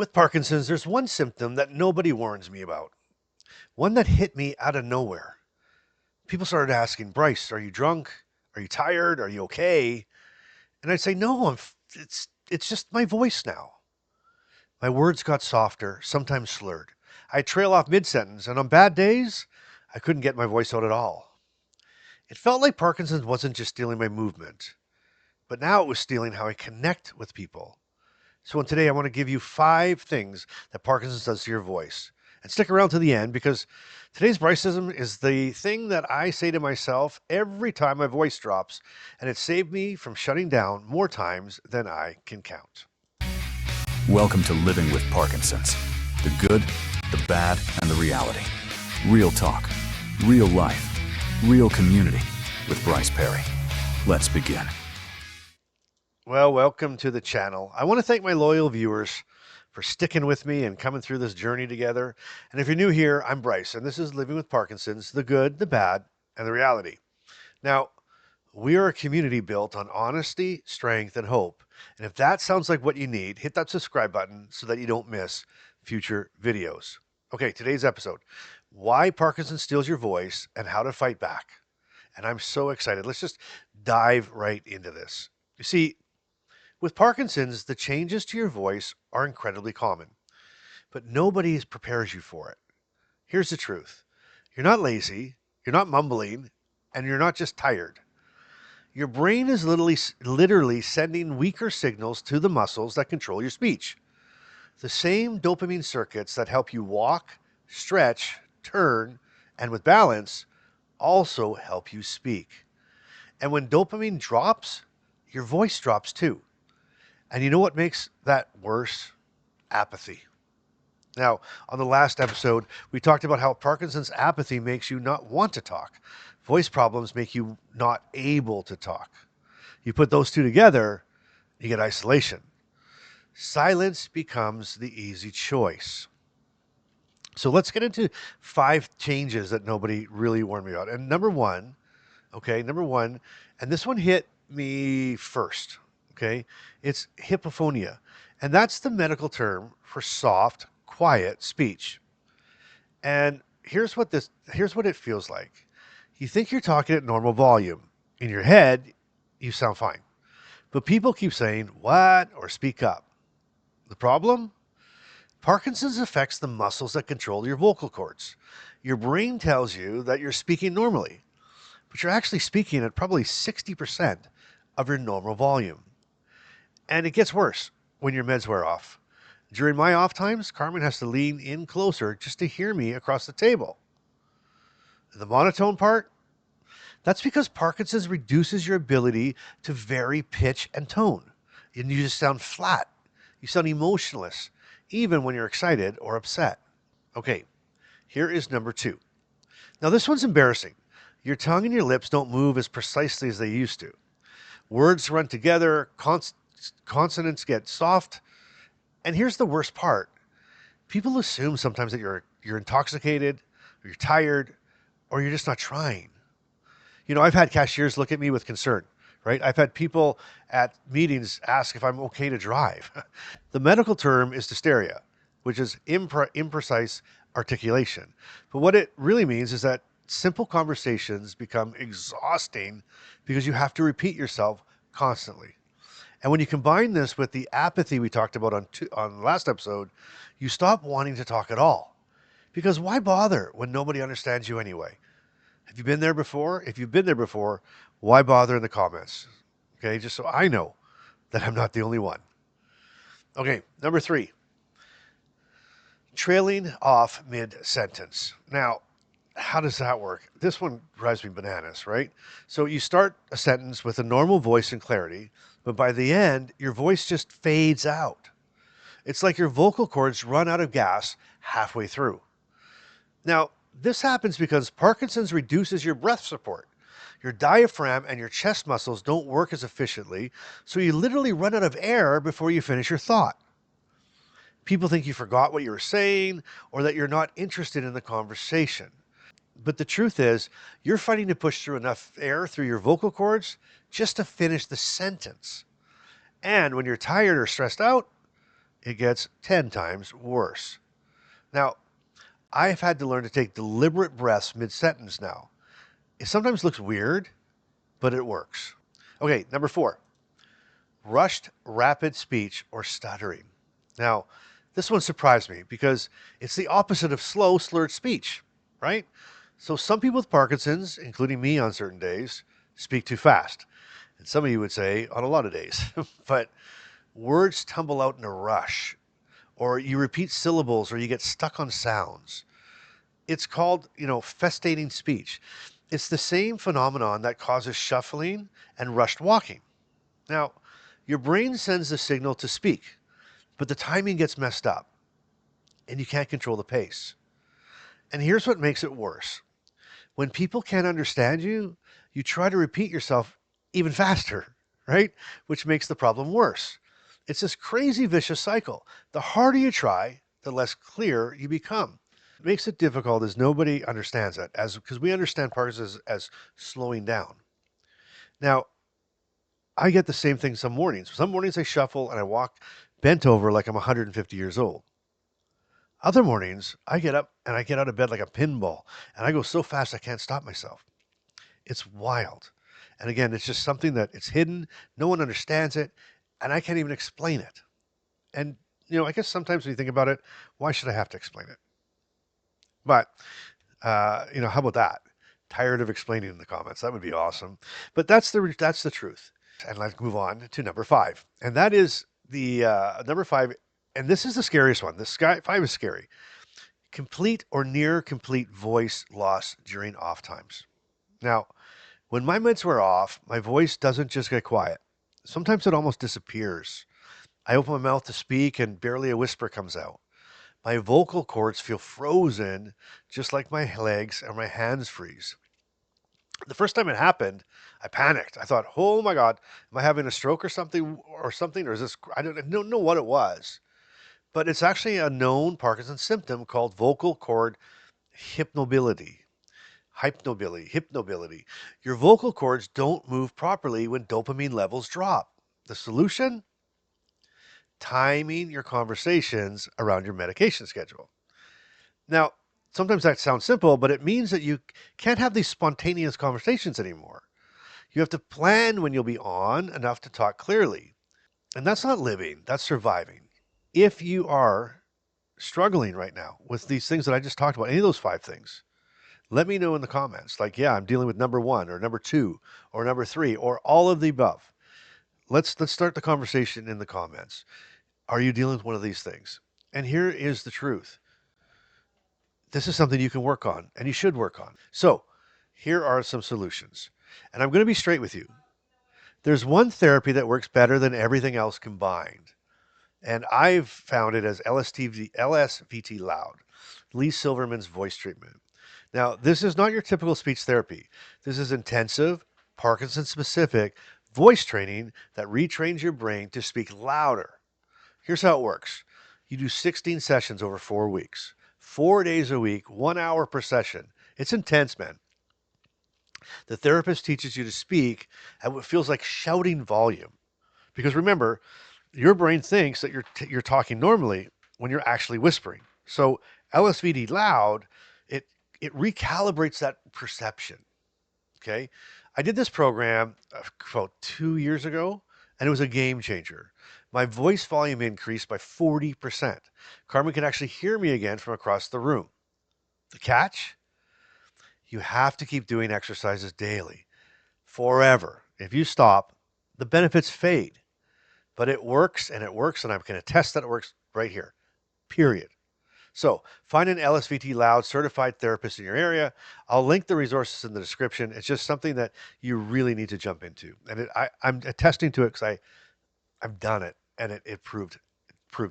With Parkinson's, there's one symptom that nobody warns me about, one that hit me out of nowhere. People started asking, Bryce, are you drunk? Are you tired? Are you okay? And I'd say, no, it's just my voice now. My words got softer, sometimes slurred. I'd trail off mid sentence, and on bad days, I couldn't get my voice out at all. It felt like Parkinson's wasn't just stealing my movement, but now it was stealing how I connect with people. So today I want to give you 5 things that Parkinson's does to your voice. And stick around to the end because today's Bryce-ism is the thing that I say to myself every time my voice drops, and it saved me from shutting down more times than I can count. Welcome to Living with Parkinson's. The good, the bad, and the reality. Real talk, real life, real community with Bryce Perry. Let's begin. Well, welcome to the channel. I want to thank my loyal viewers for sticking with me and coming through this journey together. And if you're new here, I'm Bryce, and this is Living with Parkinson's, the good, the bad, and the reality. Now, we are a community built on honesty, strength, and hope. And if that sounds like what you need, hit that subscribe button so that you don't miss future videos. Okay, today's episode, why Parkinson's steals your voice and how to fight back. And I'm so excited. Let's just dive right into this. You see, with Parkinson's, the changes to your voice are incredibly common, but nobody prepares you for it. Here's the truth. You're not lazy, you're not mumbling, and you're not just tired. Your brain is literally sending weaker signals to the muscles that control your speech. The same dopamine circuits that help you walk, stretch, turn, and with balance also help you speak. And when dopamine drops, your voice drops too. And you know what makes that worse? Apathy. Now, on the last episode, we talked about how Parkinson's apathy makes you not want to talk. Voice problems make you not able to talk. You put those two together, you get isolation. Silence becomes the easy choice. So let's get into 5 changes that nobody really warned me about. And number one, and this one hit me first. Okay, it's hypophonia, and that's the medical term for soft, quiet speech. And here's what it feels like. You think you're talking at normal volume. In your head, you sound fine. But people keep saying, "What?" or "Speak up." The problem? Parkinson's affects the muscles that control your vocal cords. Your brain tells you that you're speaking normally, but you're actually speaking at probably 60% of your normal volume. And it gets worse when your meds wear off. During my off times, Carmen has to lean in closer just to hear me across the table. The monotone part? That's because Parkinson's reduces your ability to vary pitch and tone. And you just sound flat. You sound emotionless, even when you're excited or upset. Okay, here is number 2. Now this one's embarrassing. Your tongue and your lips don't move as precisely as they used to. Words run together, consonants get soft. And here's the worst part. People assume sometimes that you're intoxicated, or you're tired, or you're just not trying. You know, I've had cashiers look at me with concern, right? I've had people at meetings ask if I'm okay to drive. The medical term is dysphagia, which is imprecise articulation. But what it really means is that simple conversations become exhausting because you have to repeat yourself constantly. And when you combine this with the apathy we talked about on the last episode, you stop wanting to talk at all. Because why bother when nobody understands you anyway? Have you been there before? If you've been there before, why bother in the comments? Okay, just so I know that I'm not the only one. Okay, number 3. Trailing off mid-sentence. Now, how does that work? This one drives me bananas, right? So you start a sentence with a normal voice and clarity, but by the end, your voice just fades out. It's like your vocal cords run out of gas halfway through. Now, this happens because Parkinson's reduces your breath support. Your diaphragm and your chest muscles don't work as efficiently, so you literally run out of air before you finish your thought. People think you forgot what you were saying or that you're not interested in the conversation. But the truth is, you're fighting to push through enough air through your vocal cords just to finish the sentence. And when you're tired or stressed out, it gets 10 times worse. Now, I've had to learn to take deliberate breaths mid sentence now. It sometimes looks weird, but it works. Okay, number 4, rushed rapid speech or stuttering. Now, this one surprised me because it's the opposite of slow, slurred speech, right? So some people with Parkinson's, including me on certain days, speak too fast. And some of you would say on a lot of days. But words tumble out in a rush, or you repeat syllables, or you get stuck on sounds. It's called, festating speech. It's the same phenomenon that causes shuffling and rushed walking. Now, your brain sends the signal to speak, but the timing gets messed up and you can't control the pace. And here's what makes it worse. When people can't understand you, you try to repeat yourself even faster, right? Which makes the problem worse. It's this crazy vicious cycle. The harder you try, the less clear you become. What makes it difficult is nobody understands that, as because we understand Parkinson's as slowing down. Now, I get the same thing some mornings. Some mornings I shuffle and I walk bent over like I'm 150 years old. Other mornings I get up and I get out of bed like a pinball and I go so fast I can't stop myself. It's wild. And again, it's just something that it's hidden, no one understands it, and I can't even explain it. And I guess sometimes when you think about it, why should I have to explain it? But how about that? Tired of explaining in the comments. That would be awesome. But that's the truth. And let's move on to number 5. And that is the number 5, and this is the scariest one. This guy 5 is scary. Complete or near complete voice loss during off times. Now, when my mids wear off, my voice doesn't just get quiet. Sometimes it almost disappears. I open my mouth to speak and barely a whisper comes out. My vocal cords feel frozen, just like my legs and my hands freeze. The first time it happened, I panicked. I thought, "Oh my God, am I having a stroke or something? Or is this? I don't know what it was." But it's actually a known Parkinson's symptom called vocal cord hypnobility. Hypnobility. Your vocal cords don't move properly when dopamine levels drop. The solution? Timing your conversations around your medication schedule. Now, sometimes that sounds simple, but it means that you can't have these spontaneous conversations anymore. You have to plan when you'll be on enough to talk clearly. And that's not living, that's surviving. If you are struggling right now with these things that I just talked about, any of those 5 things, let me know in the comments. Like, yeah, I'm dealing with number 1 or number 2 or number 3 or all of the above. Let's start the conversation in the comments. Are you dealing with one of these things? And here is the truth. This is something you can work on and you should work on. So, here are some solutions. And I'm going to be straight with you. There's one therapy that works better than everything else combined. And I've found it as LSVT LOUD, Lee Silverman's voice treatment. Now, this is not your typical speech therapy. This is intensive, Parkinson specific voice training that retrains your brain to speak louder. Here's how it works. You do 16 sessions over 4 weeks, 4 days a week, 1 hour per session. It's intense, man. The therapist teaches you to speak at what feels like shouting volume. Because remember, your brain thinks that you're talking normally when you're actually whispering. So LSVD loud, it recalibrates that perception. Okay, I did this program about 2 years ago, and it was a game changer. My voice volume increased by 40%. Carmen could actually hear me again from across the room. The catch? You have to keep doing exercises daily, forever. If you stop, the benefits fade. But it works and it works, and I can attest that it works right here, period. So find an LSVT Loud certified therapist in your area. I'll link the resources in the description. It's just something that you really need to jump into. And I'm attesting to it because I've done it, and it proved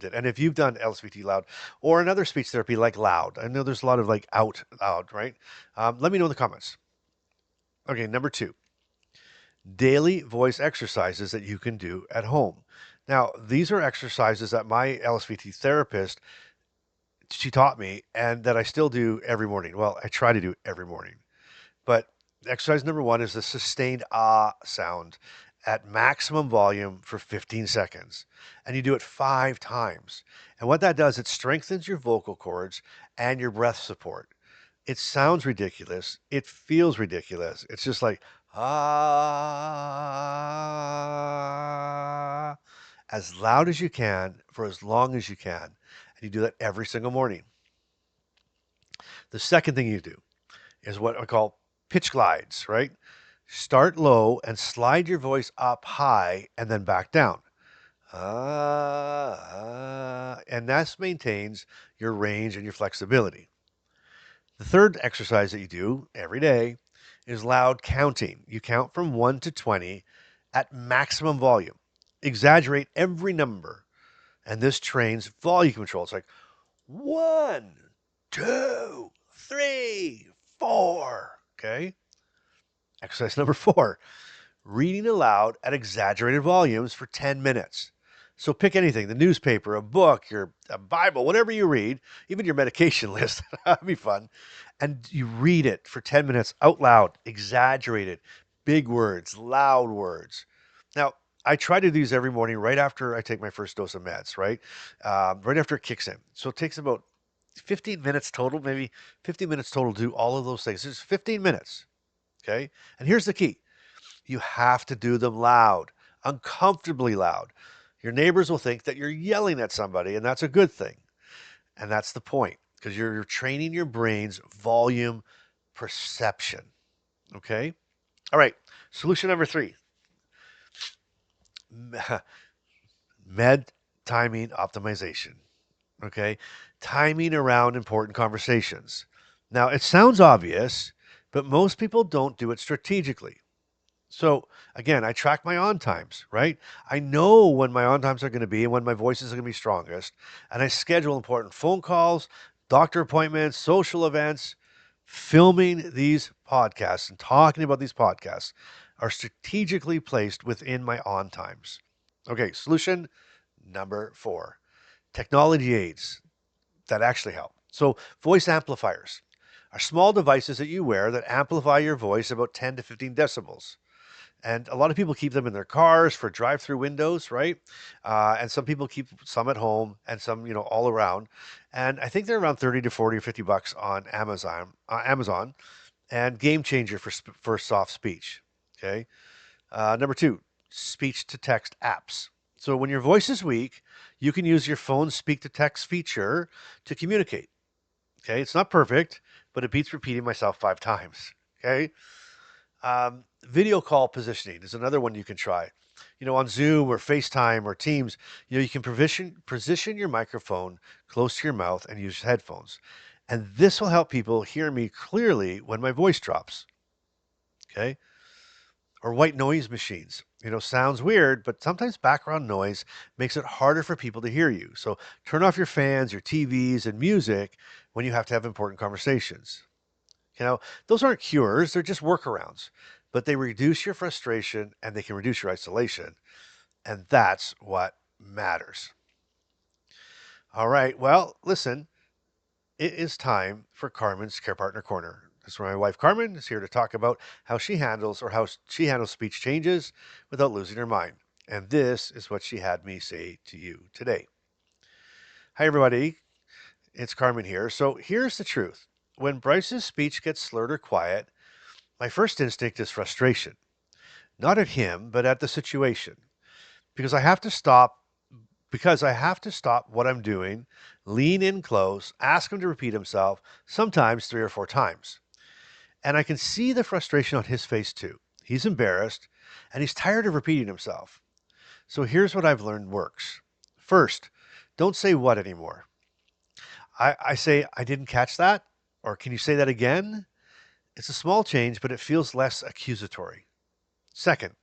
it. And if you've done LSVT Loud or another speech therapy like Loud, I know there's a lot of like out loud, right? Let me know in the comments. Okay, number 2. Daily voice exercises that you can do at home. Now, these are exercises that my LSVT therapist, she taught me and that I still do every morning. Well, I try to do every morning. But exercise number 1 is the sustained ah sound. at maximum volume for 15 seconds. And you do it 5 times. And what that does, it strengthens your vocal cords and your breath support. It sounds ridiculous. It feels ridiculous. It's just like, ah, as loud as you can for as long as you can. And you do that every single morning. The second thing you do is what I call pitch glides, right? Start low and slide your voice up high and then back down. And that maintains your range and your flexibility. The third exercise that you do every day is loud counting. You count from 1 to 20 at maximum volume. Exaggerate every number, and this trains volume control. It's like 1, 2, 3, 4. Okay? Exercise number 4, reading aloud at exaggerated volumes for 10 minutes. So pick anything, the newspaper, a book, a Bible, whatever you read, even your medication list. That'd be fun. And you read it for 10 minutes out loud, exaggerated, big words, loud words. Now, I try to do these every morning right after I take my first dose of meds, right? Right after it kicks in. So it takes about 15 minutes total, maybe 15 minutes total to do all of those things. It's 15 minutes, okay? And here's the key. You have to do them loud, uncomfortably loud. Your neighbors will think that you're yelling at somebody, and that's a good thing. And that's the point, because you're training your brain's volume perception. Okay? All right. Solution number 3, med timing optimization. Okay? Timing around important conversations. Now, it sounds obvious, but most people don't do it strategically. So again, I track my on times, right? I know when my on times are going to be and when my voices are going to be strongest. And I schedule important phone calls, doctor appointments, social events. Filming these podcasts and talking about these podcasts are strategically placed within my on times. Okay, solution number 4, technology aids that actually help. So, voice amplifiers are small devices that you wear that amplify your voice about 10 to 15 decibels. And a lot of people keep them in their cars for drive-through windows, right? And some people keep some at home and some, all around. And I think they're around 30 to 40 or 50 bucks on Amazon, and game changer for soft speech. Okay. Number 2, speech to text apps. So when your voice is weak, you can use your phone's speak to text feature to communicate. Okay. It's not perfect, but it beats repeating myself 5 times. Okay. Video call positioning is another one you can try. On Zoom or FaceTime or Teams, you can position your microphone close to your mouth and use headphones. And this will help people hear me clearly when my voice drops. Okay. Or white noise machines. Sounds weird, but sometimes background noise makes it harder for people to hear you. So turn off your fans, your TVs, and music when you have to have important conversations. Those aren't cures, they're just workarounds, but they reduce your frustration and they can reduce your isolation. And that's what matters. All right. Well, listen, it is time for Carmen's Care Partner Corner. This is where my wife Carmen is here to talk about how she handles speech changes without losing her mind. And this is what she had me say to you today. Hi, everybody. It's Carmen here. So here's the truth. When Bryce's speech gets slurred or quiet, my first instinct is frustration. Not at him, but at the situation. Because I have to stop what I'm doing, lean in close, ask him to repeat himself, sometimes 3 or 4 times. And I can see the frustration on his face too. He's embarrassed and he's tired of repeating himself. So here's what I've learned works. First, don't say what anymore. I say, I didn't catch that, or can you say that again? It's a small change, but it feels less accusatory. Second,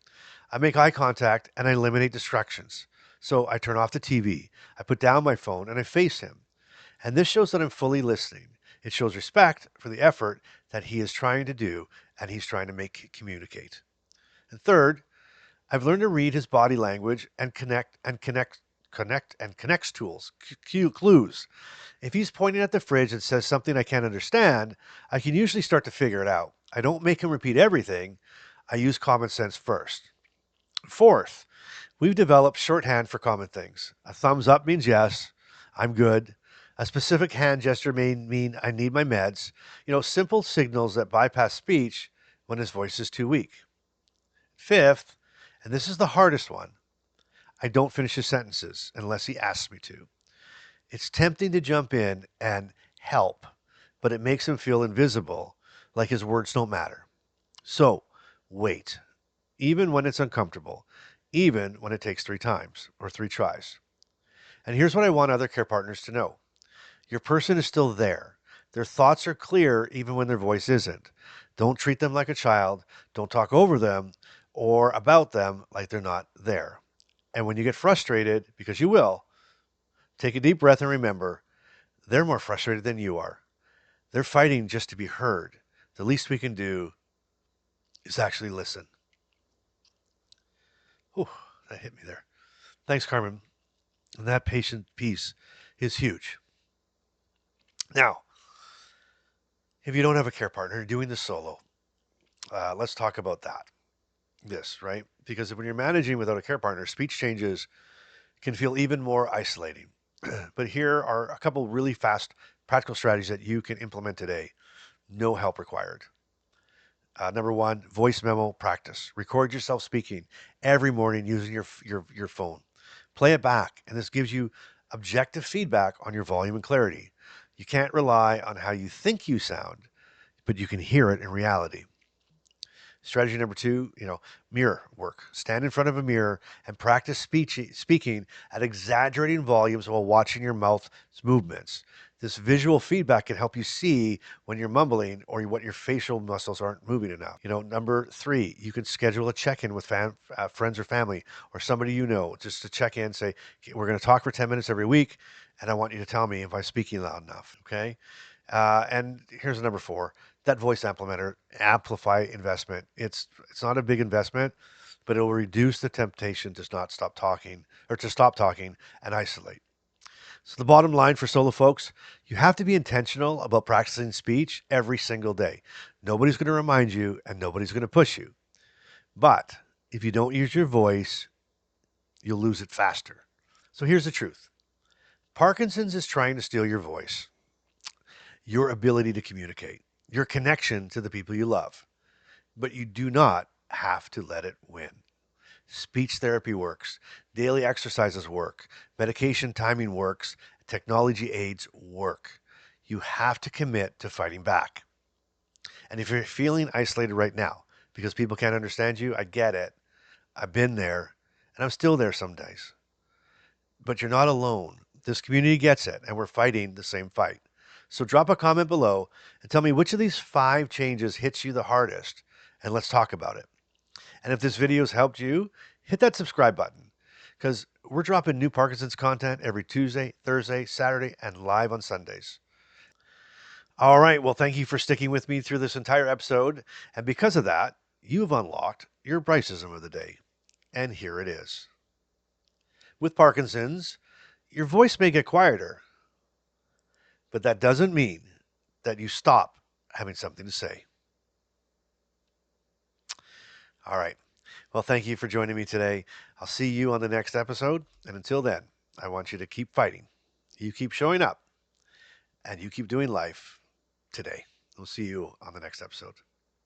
I make eye contact and I eliminate distractions. So I turn off the TV, I put down my phone, and I face him. And this shows that I'm fully listening. It shows respect for the effort that he is trying to do and he's trying to communicate. And third, I've learned to read his body language and connects tools, clues. If he's pointing at the fridge and says something I can't understand, I can usually start to figure it out. I don't make him repeat everything. I use common sense first. Fourth, we've developed shorthand for common things. A thumbs up means yes, I'm good. A specific hand gesture may mean I need my meds. Simple signals that bypass speech when his voice is too weak. Fifth, and this is the hardest one, I don't finish his sentences unless he asks me to. It's tempting to jump in and help, but it makes him feel invisible, like his words don't matter. So, wait, even when it's uncomfortable, even when it takes 3 times or 3 tries. And here's what I want other care partners to know: your person is still there. Their thoughts are clear even when their voice isn't. Don't treat them like a child. Don't talk over them or about them like they're not there. And when you get frustrated, because you will, take a deep breath and remember they're more frustrated than you are. They're fighting just to be heard. The least we can do is actually listen. Whew, that hit me there. Thanks, Carmen. And that patient piece is huge. Now, if you don't have a care partner, you're doing this solo. Let's talk about that. This, right? Because when you're managing without a care partner, speech changes can feel even more isolating. But here are a couple really fast practical strategies that you can implement today. No help required. Number one, voice memo practice. Record yourself speaking every morning using your phone. Play it back, and this gives you objective feedback on your volume and clarity. You can't rely on how you think you sound, but you can hear it in reality. Strategy number two, mirror work. Stand in front of a mirror and practice speaking at exaggerating volumes while watching your mouth's movements. This visual feedback can help you see when you're mumbling or what your facial muscles aren't moving enough. Number three, you can schedule a check-in with friends or family or somebody just to check in, say, "Okay, we're going to talk for 10 minutes every week, and I want you to tell me if I'm speaking loud enough." Okay? And here's number four, that voice amplify investment. It's not a big investment, but it will reduce the temptation to not stop talking or to stop talking and isolate. So the bottom line for solo folks, you have to be intentional about practicing speech every single day. Nobody's going to remind you and nobody's going to push you. But if you don't use your voice, you'll lose it faster. So here's the truth. Parkinson's is trying to steal your voice, your ability to communicate, your connection to the people you love. But you do not have to let it win. Speech therapy works. Daily exercises work. Medication timing works. Technology aids work. You have to commit to fighting back. And if you're feeling isolated right now because people can't understand you, I get it. I've been there and I'm still there some days. But you're not alone. This community gets it and we're fighting the same fight. So drop a comment below and tell me which of these 5 changes hits you the hardest, and let's talk about it. And if this video has helped you, hit that subscribe button because we're dropping new Parkinson's content every Tuesday, Thursday, Saturday, and live on Sundays. All right. Well, thank you for sticking with me through this entire episode. And because of that, you've unlocked your Bryce-ism of the day. And here it is. With Parkinson's, your voice may get quieter, but that doesn't mean that you stop having something to say. All right. Well, thank you for joining me today. I'll see you on the next episode. And until then, I want you to keep fighting. You keep showing up and you keep doing life today. We'll see you on the next episode.